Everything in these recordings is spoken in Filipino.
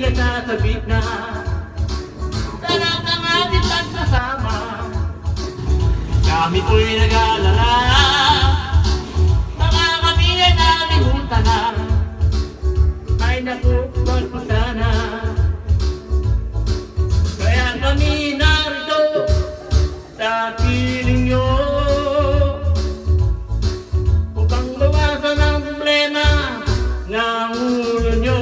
nasasabik na sarap ng ating pagsasama. Kami po'y nag-aalala, baka kami ay nalimutan na. Ay naku, wag mo sana. Kaya kami narito sa piling nyo upang bawasan ang problema ng ulo nyo.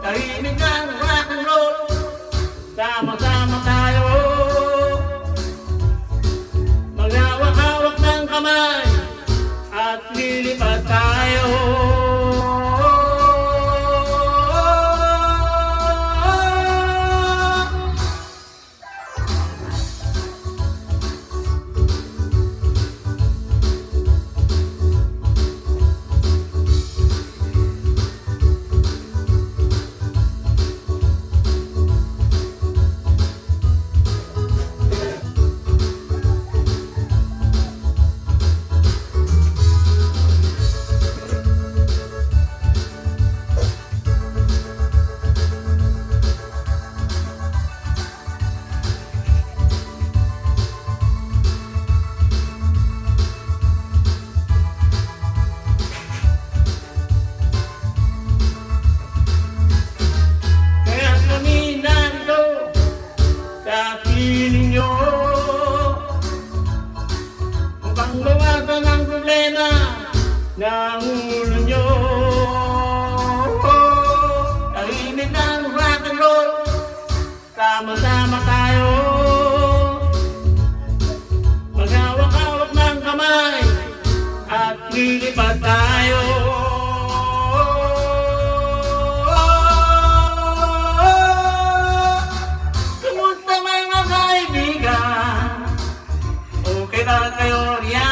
Tahimik ng rock and roll, sama-sama tayo, maghawak-hawak ng kamay at lilipad tayo. Upang bawasan ang problema ng ulo nyo. Tahimik ng rock and roll, sama-sama tayo, maghawak-hawak ng kamay at lilipad tayo. Kamusta mga kaibigan? Okay ba kayo riyan?